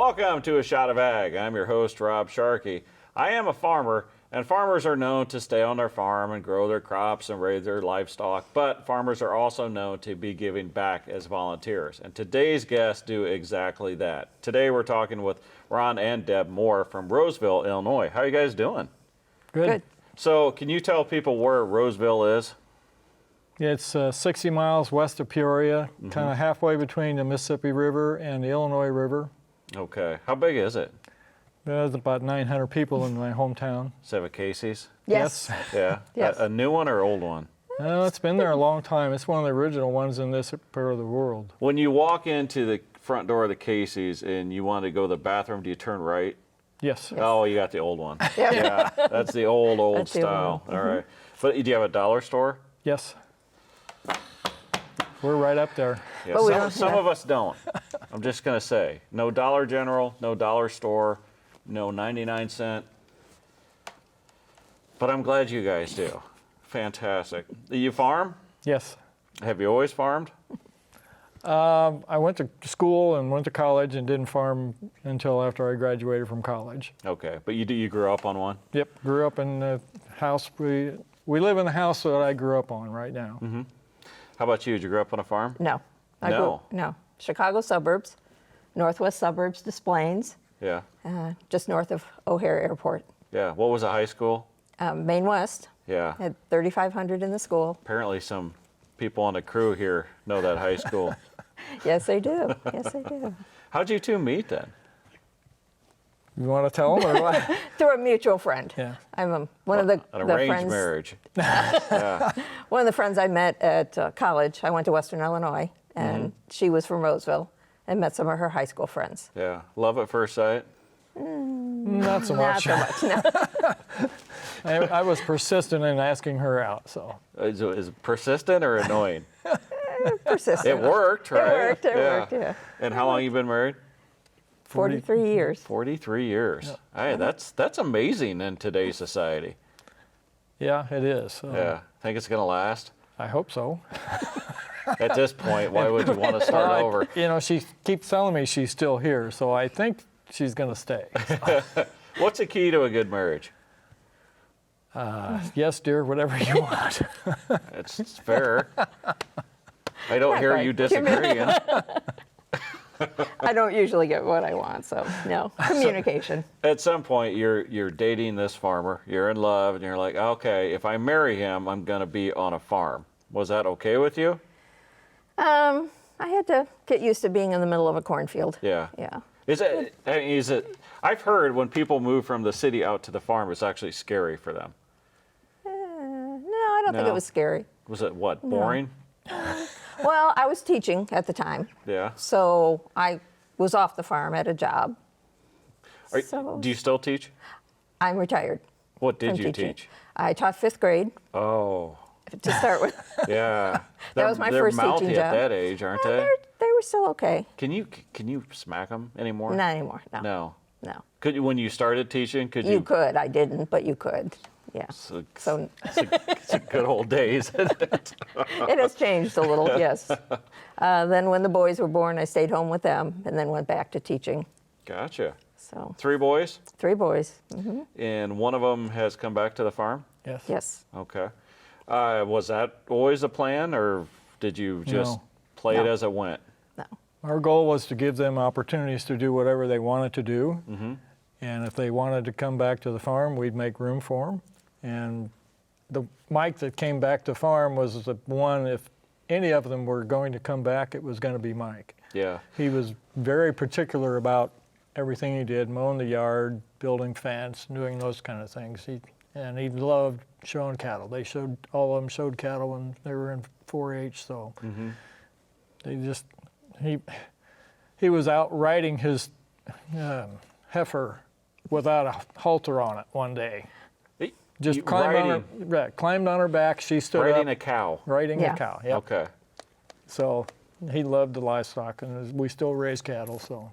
Welcome to A Shot of Ag. I'm your host, Rob Sharkey. I am a farmer, and farmers are known to stay on their farm and grow their crops and raise their livestock, but farmers are also known to be giving back as volunteers. And today's guests do exactly that. Today we're talking with Ron and Deb Moore from Roseville, Illinois. How are you guys doing? Good. So can you tell people where Roseville is? It's 60 miles west of Peoria, kind of halfway between the Mississippi River and the Illinois River. Okay. How big is it? There's about 900 people in my hometown. Does it have a Casey's? Yes. Yeah. Yes. A new one or old one? It's been there a long time. It's one of the original ones in this part of the world. When you walk into the front door of the Casey's and you want to go to the bathroom, do you turn right? Yes. Oh, you got the old one. Yeah, that's the old That's the style. old All right. But do you have a dollar store? Yes. We're right up there. Yeah, But we some don't- of us don't. I'm just going to say, no Dollar General, no dollar store, no 99-cent. But I'm glad you guys do. Fantastic. Do you farm? Yes. Have you always farmed? I went to school and went to college and didn't farm until after I graduated from college. Okay, but you grew up on one? Yep. Grew up in the house. We live in the house that I grew up on right now. How about you? Did you grow up on a farm? No. No. Chicago suburbs, northwest suburbs, Des Plaines, Yeah. just north of O'Hare Airport. Yeah. What was the high school? Maine West, Yeah. had 3,500 in the school. Apparently some people on the crew here know that high school. Yes, they do. Yes, they do. How'd you two meet then? You want to tell them or what? Through a mutual friend. Yeah. I'm one of the An arranged friends. marriage. Yeah. One of the friends I met at college. I went to Western Illinois, and she was from Roseville, and met some of her high school friends. Yeah. Love at first sight? Not so Not much. so much. No. I was persistent in asking her out, so. Is it persistent or annoying? Persistent. It worked, right? It worked, yeah. And how long you been married? 43 years. 43 years. Hey, that's amazing in today's society. Yeah, it is. So Yeah. Think it's going to last? I hope so. At this point, why would you want to start Well, over? You know, she keeps telling me she's still here, so I think she's going to stay. What's the key to a good marriage? Yes, dear, whatever you want. It's fair. I don't hear quite. you disagreeing. I don't usually get what I want, so no. Communication. At some point, you're dating this farmer, you're in love, and you're like, okay, if I marry him, I'm going to be on a farm. Was that okay with you? I had to get used to being in the middle of a cornfield. Yeah. Yeah. Is it? I've heard when people move from the city out to the farm, it's actually scary for them. No, I don't think No. it was scary. Was it what, boring? Well, I was teaching at the time, Yeah. so I was off the farm at a job. Do you still teach? I'm retired What did from you teaching. teach? I taught 5th grade Oh, to start with. yeah. That was my they're first mouthy teaching at job. that age, aren't they? They were still okay. Can you smack them anymore? Not anymore. No. No. No. Could you, when you started teaching, could you? You could. I didn't, but you could. Yeah. So, So it's a good old days. it has changed a little, yes. Then when the boys were born, I stayed home with them and then went back to teaching. Gotcha. So 3 boys, 3 boys. and one of them has come back to the farm. Yes. Yes. Okay. Was that always a plan, or did you just No. play it No. as it went? No. Our goal was to give them opportunities to do whatever they wanted to do. And if they wanted to come back to the farm, we'd make room for them. And the Mike that came back to farm was the one, if any of them were going to come back, it was going to be Mike. Yeah. He was very particular about everything he did, mowing the yard, building fence, doing those kind of things. He loved showing cattle. All of them showed cattle when they were in 4-H, so they just, he was out riding his heifer without a halter on it one day. Just climbed on her back. She stood Riding up. a cow. Riding Yeah. a cow, yep. Okay. So he loved the livestock, and we still raise cattle, so.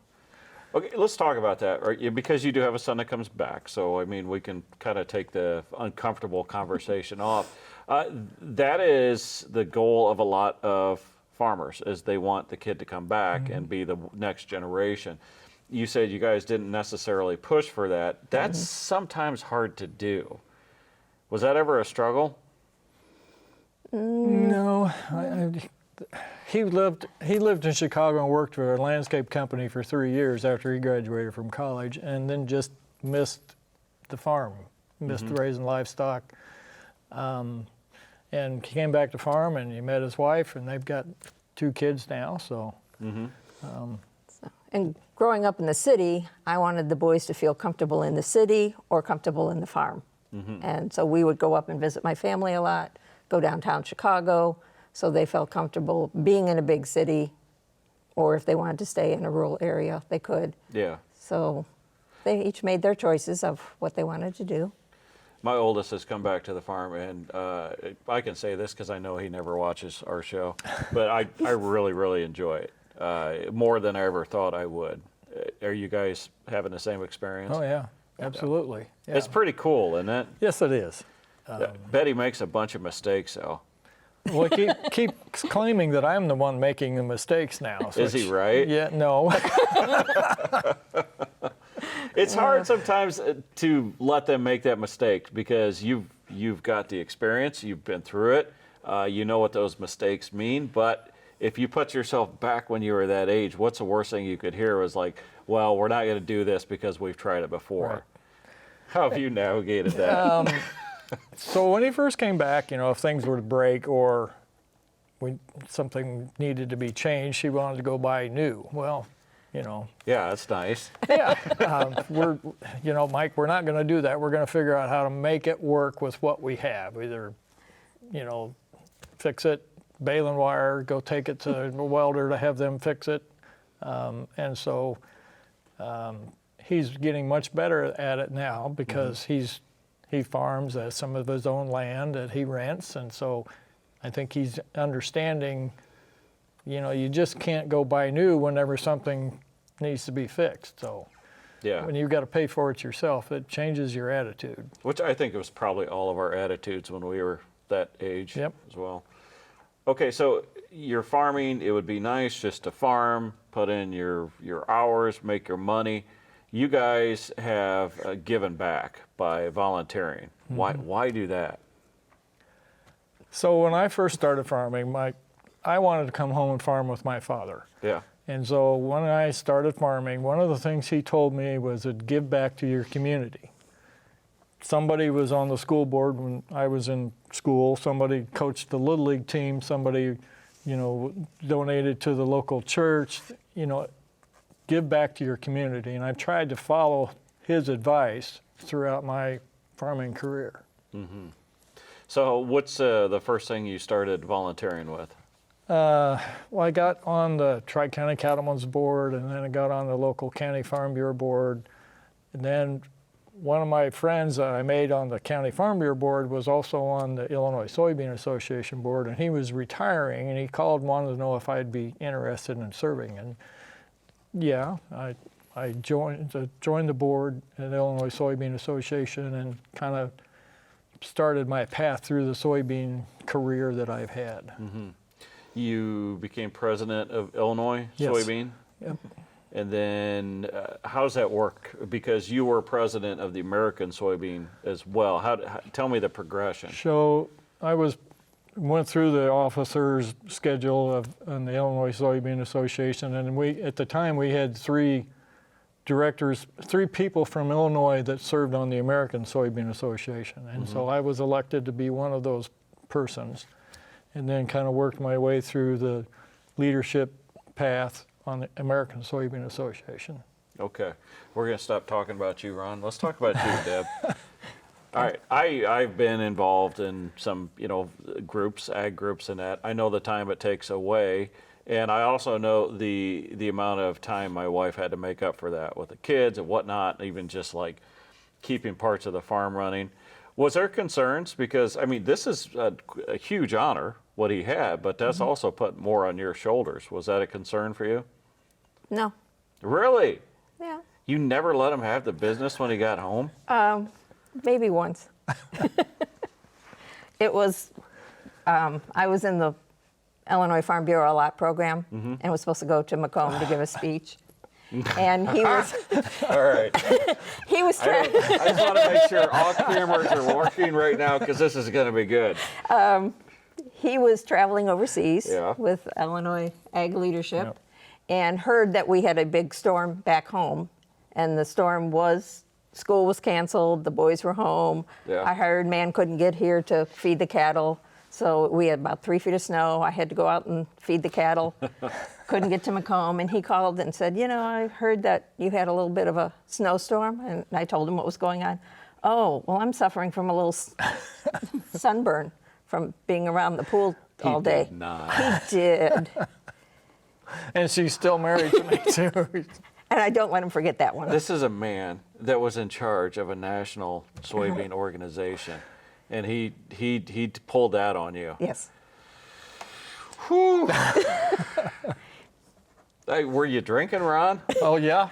Okay, let's talk about that, right? Because you do have a son that comes back, so I mean, we can kind of take the uncomfortable conversation off. That is the goal of a lot of farmers, is they want the kid to come back and be the next generation. you said you guys didn't necessarily push for that. That's sometimes hard to do. Was that ever a struggle? No, he lived in Chicago and worked for a landscape company for 3 years after he graduated from college, and then just missed the farm, missed raising livestock. And he came back to farm, and he met his wife, and they've got 2 kids now. So. And growing up in the city, I wanted the boys to feel comfortable in the city or comfortable in the farm. And so we would go up and visit my family a lot, go downtown Chicago, so they felt comfortable being in a big city, or if they wanted to stay in a rural area, they could. Yeah. So they each made their choices of what they wanted to do. My oldest has come back to the farm, and I can say this because I know he never watches our show, but I really, really enjoy it, more than I ever thought I would. Are you guys having the same experience? Oh yeah, absolutely. Yeah. It's pretty cool, isn't it? Yes, it is. Betty makes a bunch of mistakes, though. Well, he keeps claiming that I'm the one making the mistakes now. Is he right? Yeah, no. It's hard sometimes to let them make that mistake because you've got the experience, you've been through it, you know what those mistakes mean. But if you put yourself back when you were that age, what's the worst thing you could hear was like, well, we're not going to do this because we've tried it before. Right. How have you navigated that? So when he first came back, if things were to break or something needed to be changed, he wanted to go buy new. Well, Yeah, that's nice. yeah, Mike, we're not going to do that. We're going to figure out how to make it work with what we have. Either, fix it, baling wire, go take it to a welder to have them fix it. And so he's getting much better at it now because he farms some of his own land that he rents. And so I think he's understanding, you just can't go buy new whenever something needs to be fixed. So Yeah. when you've got to pay for it yourself, it changes your attitude. Which I think was probably all of our attitudes when we were that age Yep. as well. Okay, so you're farming, it would be nice just to farm, put in your hours, make your money. You guys have given back by volunteering. Why do that? So when I first started farming, I wanted to come home and farm with my father. Yeah. And so when I started farming, one of the things he told me was to give back to your community. Somebody was on the school board when I was in school. Somebody coached the Little League team. Somebody, donated to the local church. Give back to your community. And I've tried to follow his advice throughout my farming career. So what's the first thing you started volunteering with? Well, I got on the Tri-County Cattlemen's Board, and then I got on the local County Farm Bureau Board. And then one of my friends that I made on the County Farm Bureau Board was also on the Illinois Soybean Association Board, and he was retiring, and he called and wanted to know if I'd be interested in serving. And yeah, I joined the board at the Illinois Soybean Association and kind of started my path through the soybean career that I've had. You became president of Illinois Yes. Soybean? Yep. And then how does that work? Because you were president of the American Soybean as well. Tell me the progression. So I went through the officers' schedule on the Illinois Soybean Association, and at the time we had 3 people from Illinois that served on the American Soybean Association. And so I was elected to be one of those persons, and then kind of worked my way through the leadership path on the American Soybean Association. Okay. We're going to stop talking about you, Ron. Let's talk about you, Deb. All right. I've been involved in some, groups, ag groups and that. I know the time it takes away. And I also know the amount of time my wife had to make up for that with the kids and whatnot, even just like keeping parts of the farm running. Was there concerns? Because, this is a huge honor, what he had, but that's also put more on your shoulders. Was that a concern for you? No. Really? Yeah. You never let him have the business when he got home? Maybe once. It was, I was in the Illinois Farm Bureau Lot program and was supposed to go to Macomb to give a speech. and he was All right. he was I tra- just want to make sure all cameras are working right now because this is going to be good. he was traveling overseas Yeah. with Illinois Ag Leadership, Yep. and heard that we had a big storm back home, and the storm was. School was canceled. The boys were home. Yeah. Our hired man couldn't get here to feed the cattle, so we had about 3 feet of snow. I had to go out and feed the cattle. Couldn't get to Macomb, and he called and said, I heard that you had a little bit of a snowstorm, and I told him what was going on. Oh, well, I'm suffering from a little sunburn from being around the pool all day. Did not. He did, And she's still married to me too. and I don't let him forget that one. This is a man that was in charge of a national soybean organization, and he pulled that on you. Yes. Whew. Hey, were you drinking, Ron? Oh yeah.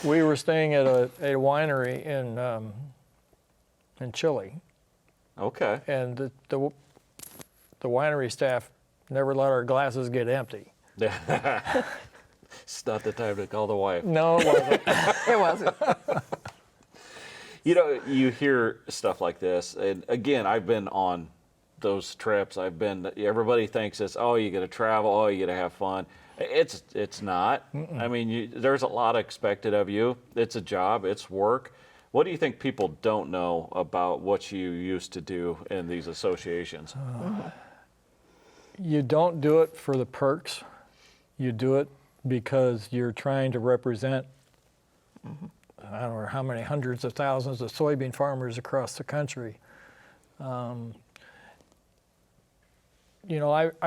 We were staying at a winery in Chile, Okay. and the winery staff never let our glasses get empty. It's not the time to call the wife. No, it wasn't. It wasn't. You hear stuff like this, and again, I've been on those trips. Everybody thinks it's, oh, you got to travel, oh, you got to have fun. It's not. Mm-mm. I mean, there's a lot expected of you. It's a job, it's work. What do you think people don't know about what you used to do in these associations? You don't do it for the perks. You do it because you're trying to represent, I don't know how many hundreds of thousands of soybean farmers across the country. I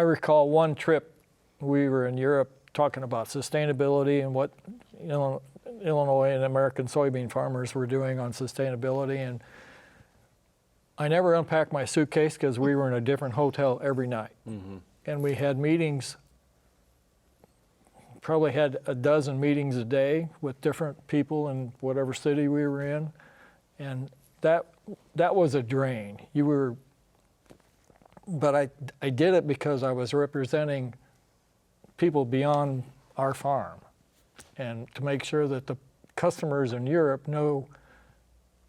recall one trip, we were in Europe talking about sustainability and what Illinois and American soybean farmers were doing on sustainability. And I never unpacked my suitcase because we were in a different hotel every night. Mm-hmm. And we had meetings, probably had a dozen meetings a day with different people in whatever city we were in. And that was a drain. But I did it because I was representing people beyond our farm, and to make sure that the customers in Europe know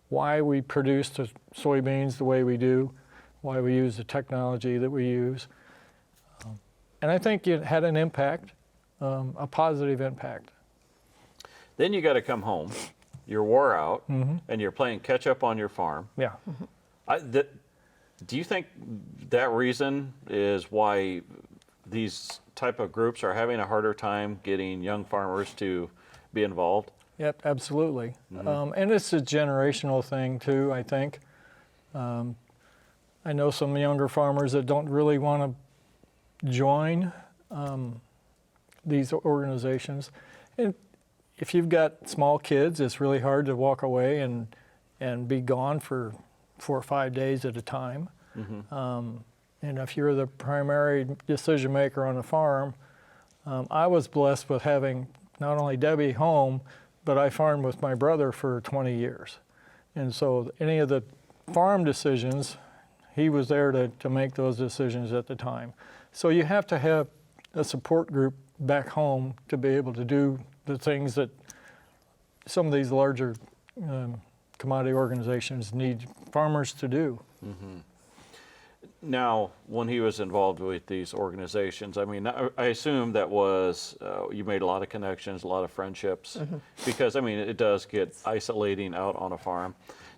why we produce the soybeans the way we do, why we use the technology that we use. And I think it had an impact, a positive impact. Then you got to come home. You're wore out, Mm-hmm. and you're playing catch up on your farm. Yeah. Do you think that reason is why these type of groups are having a harder time getting young farmers to be involved? Yep, absolutely. Mm-hmm. And it's a generational thing too, I think. I know some younger farmers that don't really want to join these organizations. And if you've got small kids, it's really hard to walk away and be gone for 4 or 5 days at a time. Mm-hmm. And if you're the primary decision maker on the farm, I was blessed with having not only Debbie home, but I farmed with my brother for 20 years. And so any of the farm decisions, he was there to make those decisions at the time. So you have to have a support group back home to be able to do the things that some of these larger commodity organizations need farmers to do. Mm-hmm. Now, when he was involved with these organizations, I mean, I assume that was, you made a lot of connections, a lot of friendships, Mm-hmm. because, I mean, it does get isolating out on a farm.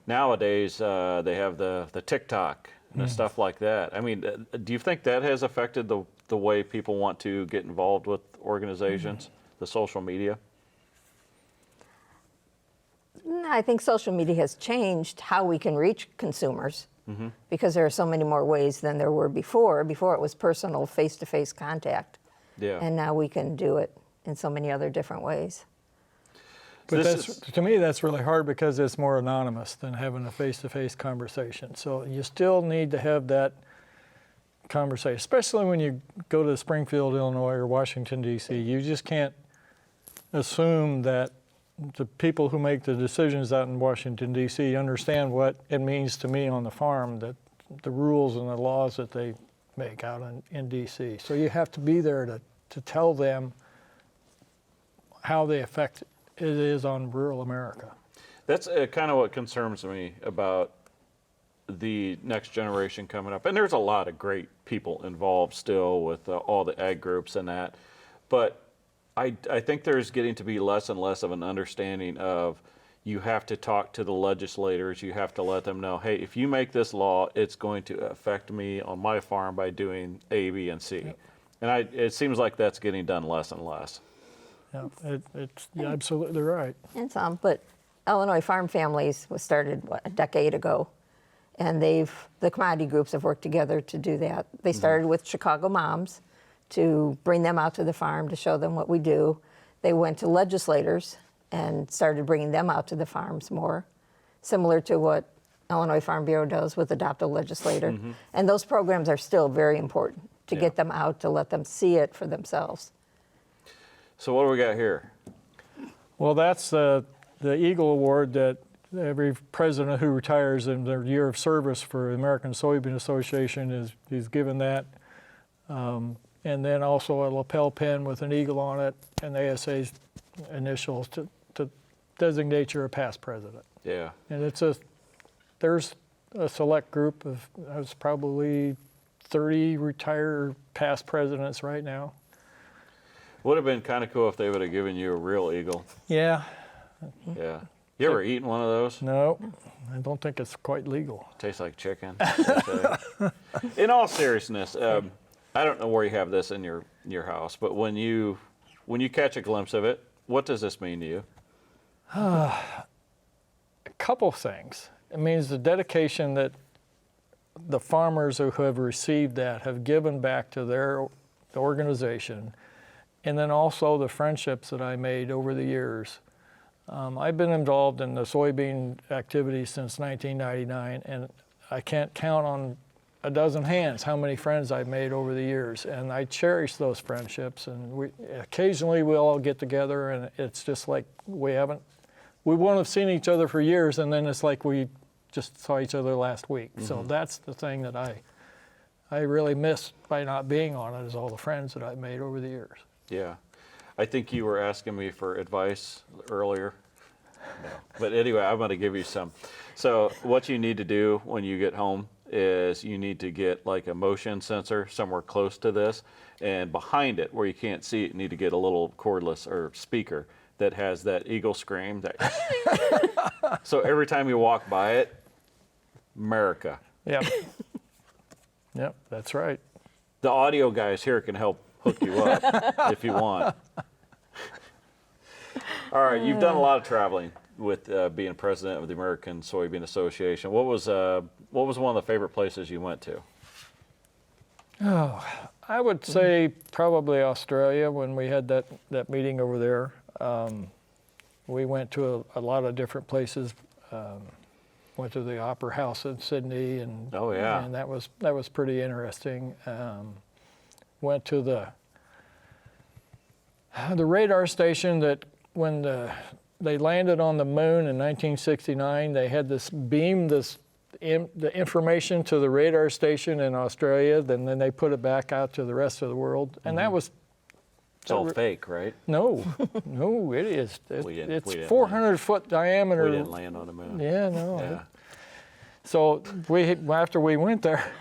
Nowadays, they have the TikTok and stuff like that. I mean, do you think that has affected the way people want to get involved with organizations, the social media? I think social media has changed how we can reach consumers. Mm-hmm. Because there are so many more ways than there were before. Before it was personal, face-to-face contact. Yeah. And now we can do it in so many other different ways. But This to me, that's really hard because it's more anonymous than having a face-to-face conversation. So you still need to have that conversation, especially when you go to Springfield, Illinois, or Washington, D.C. You just can't assume that the people who make the decisions out in Washington, D.C. understand what it means to me on the farm, that the rules and the laws that they make out in D.C. So you have to be there to tell them how the effect it is on rural America. That's kind of what concerns me about the next generation coming up. And there's a lot of great people involved still with all the ag groups and that. But I think there's getting to be less and less of an understanding of you have to talk to the legislators. You have to let them know, hey, if you make this law, it's going to affect me on my farm by doing A, B, and C. Yep. And it seems like that's getting done less and less. Yeah, you're absolutely right. And some, but Illinois Farm Families was started, a decade ago. And the commodity groups have worked together to do that. They started with Chicago moms to bring them out to the farm to show them what we do. They went to legislators and started bringing them out to the farms more, similar to what Illinois Farm Bureau does with Adopt a Legislator. And those programs are still very important to get them out, to let them see it for themselves. So what do we got here? Well, that's the Eagle Award that every president who retires in their year of service for the American Soybean Association is given that. And then also a lapel pin with an eagle on it and ASA's initials to designate you're a past president. Yeah. And there's a select group of, there's probably 30 retired past presidents right now. Would have been kind of cool if they would have given you a real eagle. Yeah. Yeah. You ever eaten one of those? No, I don't think it's quite legal. Tastes like chicken. In all seriousness, I don't know where you have this in your house, but when you catch a glimpse of it, what does this mean to you? A couple things. It means the dedication that the farmers who have received that have given back to their organization, and then also the friendships that I made over the years. I've been involved in the soybean activity since 1999, and I can't count on a dozen hands how many friends I've made over the years, and I cherish those friendships. And occasionally we all get together, and it's just like we won't have seen each other for years, and then it's like we just saw each other last week. So that's the thing that I really miss by not being on it, is all the friends that I've made over the years. Yeah. I think you were asking me for advice earlier. No. But anyway, I'm going to give you some. So what you need to do when you get home is you need to get like a motion sensor somewhere close to this, and behind it where you can't see it, you need to get a little cordless or speaker that has that eagle scream. So every time you walk by it, America. Yep. Yep, that's right. The audio guys here can help hook you up if you want. All right, you've done a lot of traveling with being president of the American Soybean Association. What was one of the favorite places you went to? Oh, I would say probably Australia when we had that meeting over there. We went to a lot of different places. Went to the Opera House in Sydney, and oh yeah, and that was pretty interesting. Went to the radar station that when they landed on the moon in 1969, they had this beam the information to the radar station in Australia, then they put it back out to the rest of the world, and that was. It's all fake, right? No, no, it is. It's 400-foot diameter. We didn't land on the moon. Yeah, no. Yeah. So after we went there,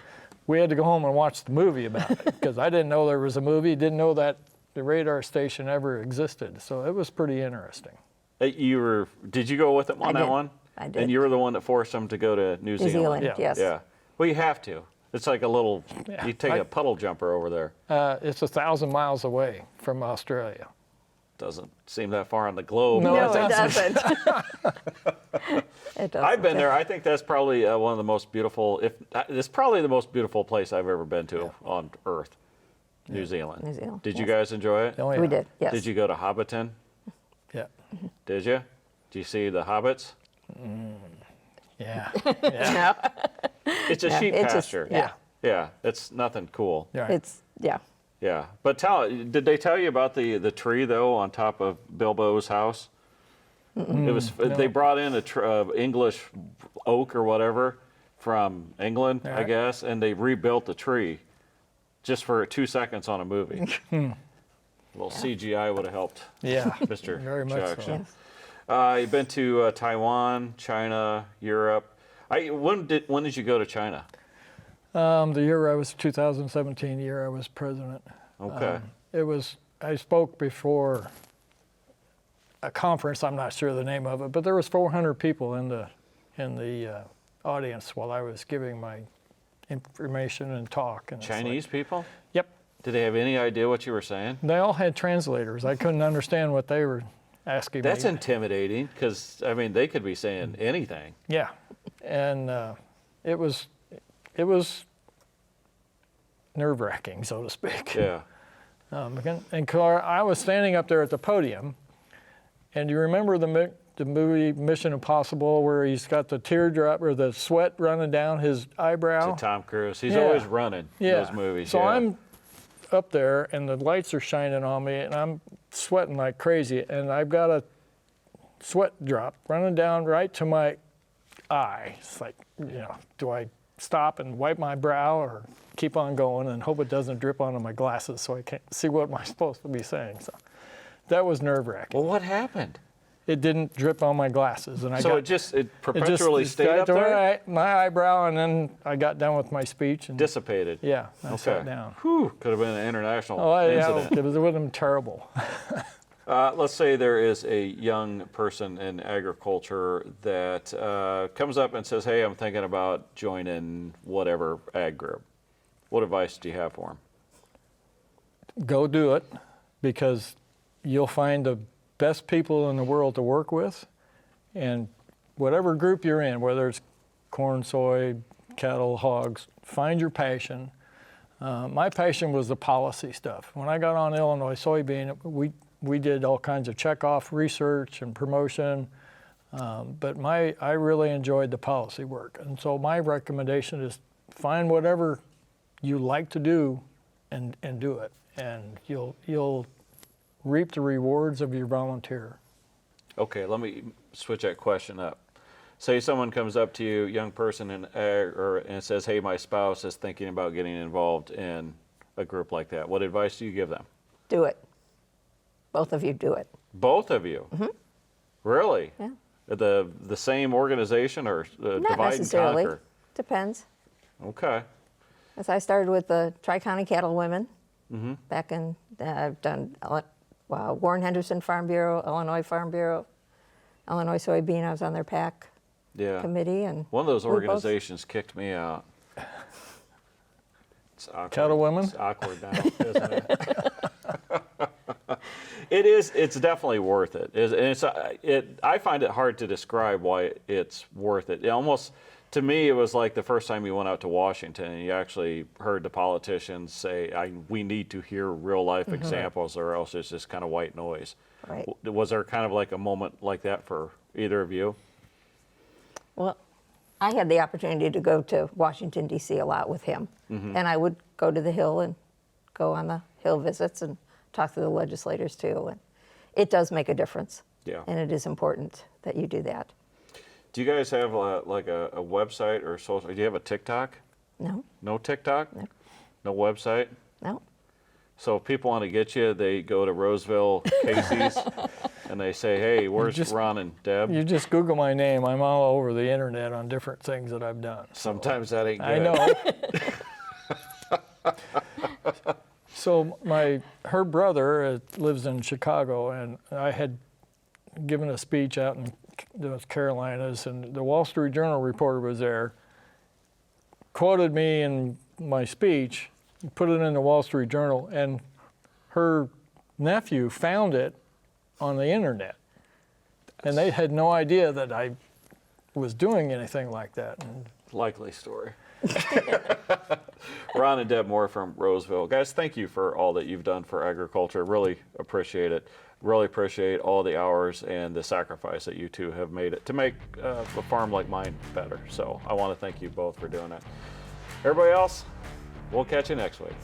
we had to go home and watch the movie about it, because I didn't know there was a movie, didn't know that the radar station ever existed. So it was pretty interesting. Did you go with them on that one? I did. And you were the one that forced them to go to New Zealand. New Zealand, Yeah. yes. Yeah. Well, you have to. It's like a little, you take a puddle jumper over there. It's 1,000 miles away from Australia. Doesn't seem that far on the globe. No, No, it doesn't. It doesn't. I've been there. I think that's probably one of the most beautiful, it's probably the most beautiful place I've ever been to on Earth, New Zealand. New Zealand, Did you yes. guess enjoy it? Oh, yeah. We did, yes. Did you go to Hobbiton? Yeah. Did you? Did you see the hobbits? Yeah. No, It's a sheep it's just- pasture. yeah. Yeah, it's nothing cool. Yeah. yeah. Yeah, but did they tell you about the tree though on top of Bilbo's house? It was they brought in a English oak or whatever from England, I Right. guess, and they rebuilt the tree just for 2 seconds on a movie. A little CGI would have helped. Yeah, Mr. very much so. Jackson. Yes. You've been to Taiwan, China, Europe. When did you go to China? The year I was 2017, the year I was president. Okay. I spoke before a conference. I'm not sure the name of it, but there was 400 people in the audience while I was giving my information and talk. And Chinese people? Yep. Did they have any idea what you were saying? They all had translators. I couldn't understand what they were asking That's me. intimidating because, I mean, they could be saying anything. Yeah, and it was nerve-wracking, so to speak. Yeah. And I was standing up there at the podium, and you remember the movie Mission Impossible where he's got the teardrop or the sweat running down his eyebrow? To Tom Cruise. He's Yeah. always running those movies. So yeah. I'm up there, and the lights are shining on me, and I'm sweating like crazy, and I've got a sweat drop running down right to my eye. It's like, do I stop and wipe my brow or keep on going and hope it doesn't drip onto my glasses so I can't see what am I supposed to be saying? So that was nerve-wracking. Well, what happened? It didn't drip on my glasses, and it perpetually stayed got up to there? my eyebrow, and then I got done with my speech and Dissipated. yeah, I sat down. Whew, could have been an international Yeah, incident. it would have been terrible. Let's say there is a young person in agriculture that comes up and says, hey, I'm thinking about joining whatever ag group. What advice do you have for him? Go do it, because you'll find the best people in the world to work with, and whatever group you're in, whether it's corn, soy, cattle, hogs, find your passion. My passion was the policy stuff. When I got on Illinois Soybean, we did all kinds of checkoff research and promotion, but I really enjoyed the policy work. And so my recommendation is find whatever you like to do and do it, and you'll reap the rewards of your volunteer. Okay, let me switch that question up. Say someone comes up to you, young person in ag, and says, hey, my spouse is thinking about getting involved in a group like that. What advice do you give them? Do it. Both of you do it. Both of you? Mm-hmm. Really? Yeah. The same organization or Not divide necessarily. and conquer? Depends. Okay. As I started with the Tri-County Cattle Women back in, I've done Warren Henderson Farm Bureau, Illinois Farm Bureau, Illinois Soybean. I was on their PAC Yeah. committee, and One of those we both- organizations kicked me out. It's awkward. Cattle women? It's awkward now, isn't it? It is. It's definitely worth it. I find it hard to describe why it's worth it. It almost, to me, it was like the first time you went out to Washington and you actually heard the politicians say, we need to hear real life examples, or else it's just kind of white noise. Right. Was there kind of like a moment like that for either of you? Well, I had the opportunity to go to Washington, D.C. a lot with him. And I would go to the Hill and go on the Hill visits and talk to the legislators too. And it does make a difference. Yeah. And it is important that you do that. Do you guys have like a website or social? Do you have a TikTok? No, No TikTok? No. No website? no. So if people want to get you, they go to Roseville, Casey's, and they say, hey, where's Ron and Deb? You just Google my name. I'm all over the internet on different things that I've done. Sometimes that ain't good. I know. So her brother lives in Chicago, and I had given a speech out in the Carolinas, and the Wall Street Journal reporter was there, quoted me in my speech, put it in the Wall Street Journal, and her nephew found it on the internet. And they had no idea that I was doing anything like that. And Likely story. Ron and Deb Moore from Roseville. Guys, thank you for all that you've done for agriculture. Really appreciate it. Really appreciate all the hours and the sacrifice that you two have made it to make a farm like mine better. So I want to thank you both for doing that. Everybody else, we'll catch you next week.